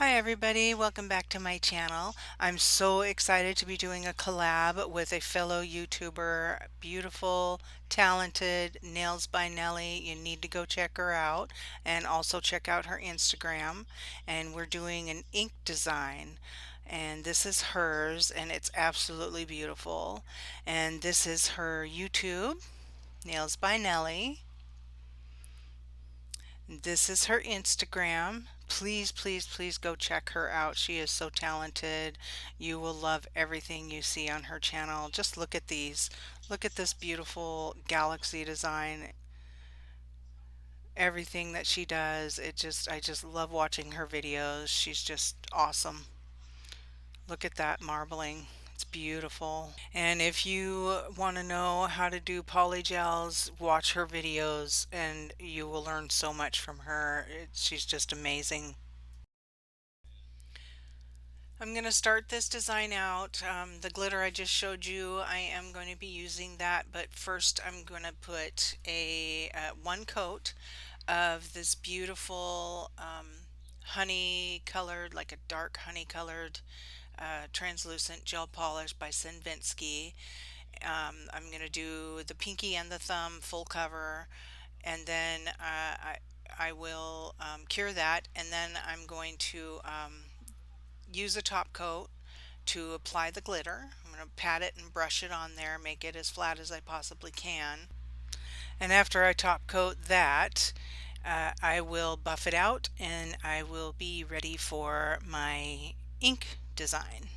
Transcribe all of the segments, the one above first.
Hi everybody, welcome back to my channel. I'm so excited to be doing a collab with a fellow YouTuber, beautiful, talented Nails by Nelly. You need to go check her out and also check out her Instagram. And we're doing an ink design. And this is hers and it's absolutely beautiful. And this is her YouTube, Nails by Nelly. This is her Instagram. Please, please, please go check her out. She is so talented. You will love everything you see on her channel. Just look at these. Look at this beautiful galaxy design. Everything that she does, I just love watching her videos. She's just awesome. Look at that marbling. It's beautiful. And if you want to know how to do polygels, watch her videos and you will learn so much from her. She's just amazing. I'm going to start this design out. The glitter I just showed you, I am going to be using that, but first I'm going to put a one coat of this beautiful honey colored, like a dark honey colored translucent gel polish by Sinvinsky. I'm going to do the pinky and the thumb full cover, and then I will cure that, and then I'm going to use a top coat to apply the glitter. I'm going to pat it and brush it on there, make it as flat as I possibly can. And after I top coat that, I will buff it out and I will be ready for my ink design.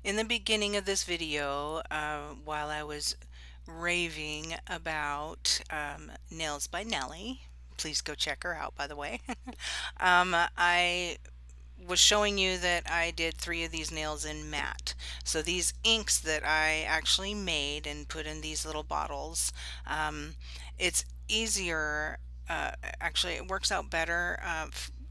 In the beginning of this video, while I was raving about Nails by Nelly, please go check her out, by the way. I was showing you that I did 3 of these nails in matte. So these inks that I actually made and put in these little bottles, it's easier, actually it works out better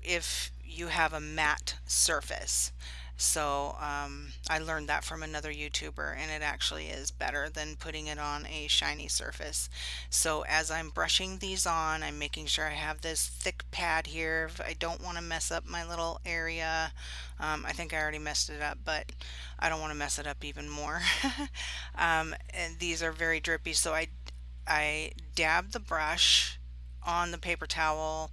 if you have a matte surface. So I learned that from another YouTuber, and it actually is better than putting it on a shiny surface. So as I'm brushing these on, I'm making sure I have this thick pad here. I don't want to mess up my little area. I think I already messed it up, but I don't want to mess it up even more. And these are very drippy, so I dab the brush on the paper towel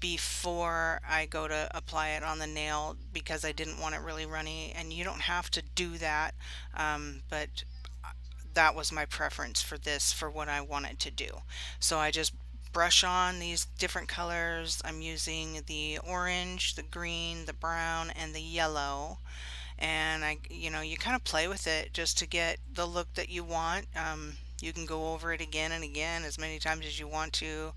before I go to apply it on the nail because I didn't want it really runny, and you don't have to do that, but that was my preference for this, for what I wanted to do. So I just brush on these different colors. I'm using the orange, the green, the brown, and the yellow, and you kind of play with it just to get the look that you want. You can go over it again and again as many times as you want to.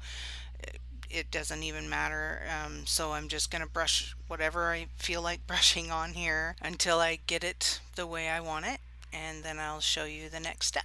It doesn't even matter. So I'm just going to brush whatever I feel like brushing on here until I get it the way I want it, and then I'll show you the next step.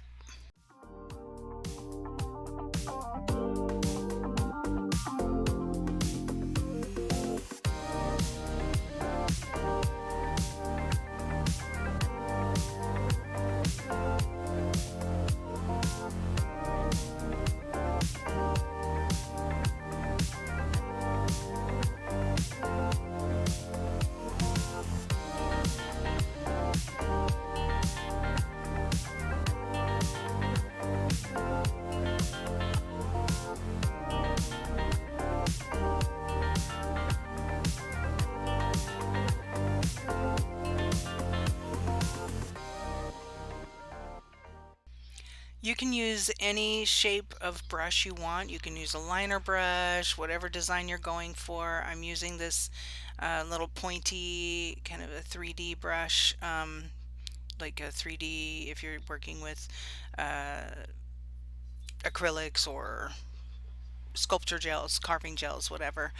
You can use any shape of brush you want. You can use a liner brush, whatever design you're going for. I'm using this little pointy kind of a 3D brush, like a 3D if you're working with acrylics or sculpture gels, carving gels, whatever.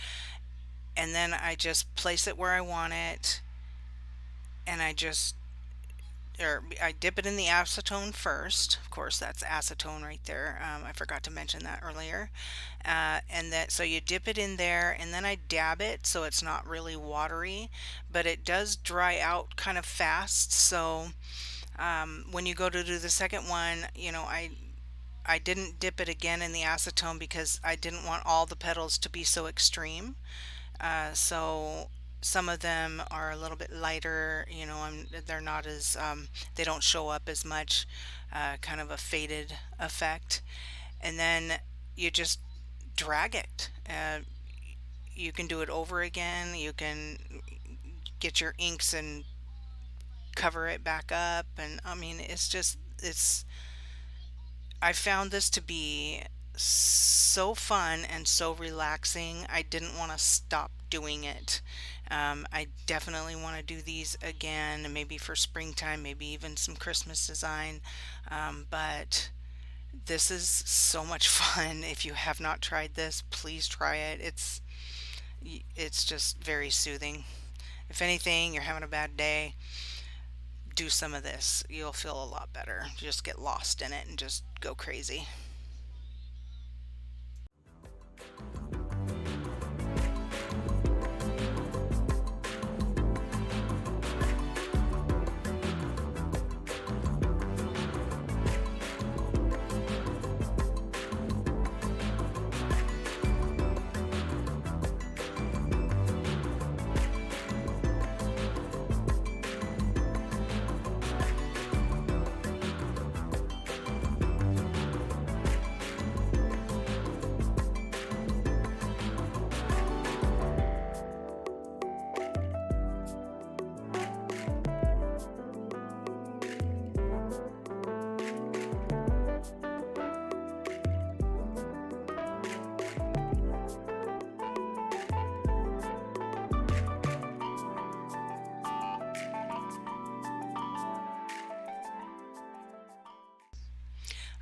And then I just place it where I want it, and I dip it in the acetone first. Of course, that's acetone right there. I forgot to mention that earlier. And that, so you dip it in there, and then I dab it so it's not really watery, but it does dry out kind of fast. So when you go to do the second one, I didn't dip it again in the acetone because I didn't want all the petals to be so extreme. So some of them are a little bit lighter, they're not as, they don't show up as much, kind of a faded effect. And then you just drag it. You can do it over again. You can get your inks and cover it back up. And I mean, I found this to be so fun and so relaxing. I didn't want to stop doing it. I definitely want to do these again, maybe for springtime, maybe even some Christmas design. But this is so much fun. If you have not tried this, please try it. It's just very soothing. If anything, you're having a bad day, do some of this. You'll feel a lot better. Just get lost in it and just go crazy.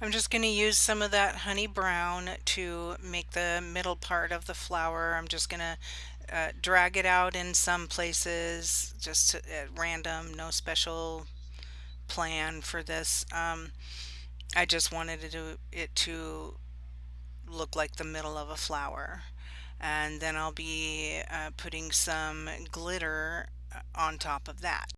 I'm just going to use some of that honey brown to make the middle part of the flower. I'm just going to drag it out in some places just at random, no special plan for this. I just wanted it to look like the middle of a flower. And then I'll be putting some glitter on top of that.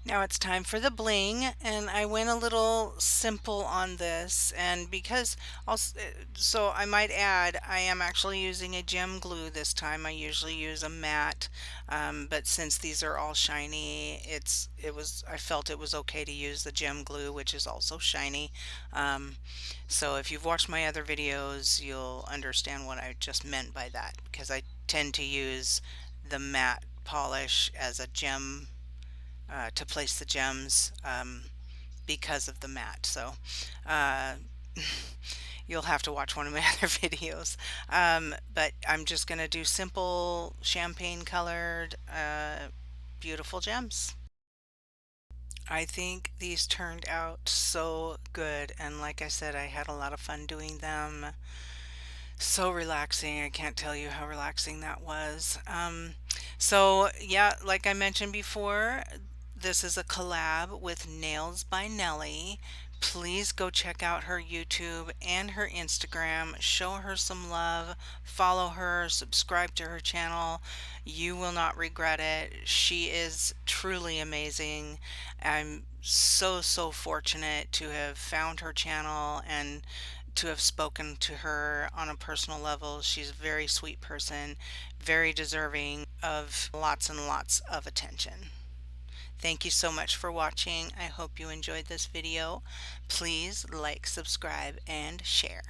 Now it's time for the bling, and I went a little simple on this, and because also, so I might add, I am actually using a gem glue this time. I usually use a matte, but since these are all shiny, I felt it was okay to use the gem glue, which is also shiny. Um, so if you've watched my other videos, you'll understand what I just meant by that, because I tend to use the matte polish as a gem to place the gems because of the mat. So uh, you'll have to watch one of my other videos. But I'm just going to do simple champagne colored beautiful gems. I think these turned out so good, and like I said, I had a lot of fun doing them. So relaxing. I can't tell you how relaxing that was. So yeah, like I mentioned before, this is a collab with Nails by Nelly. Please go check out her YouTube and her Instagram. Show her some love. Follow her. Subscribe to her channel. You will not regret it. She is truly amazing. I'm so fortunate to have found her channel and to have spoken to her on a personal level. She's a very sweet person, very deserving of lots and lots of attention. Thank you so much for watching. I hope you enjoyed this video. Please like, subscribe, and share.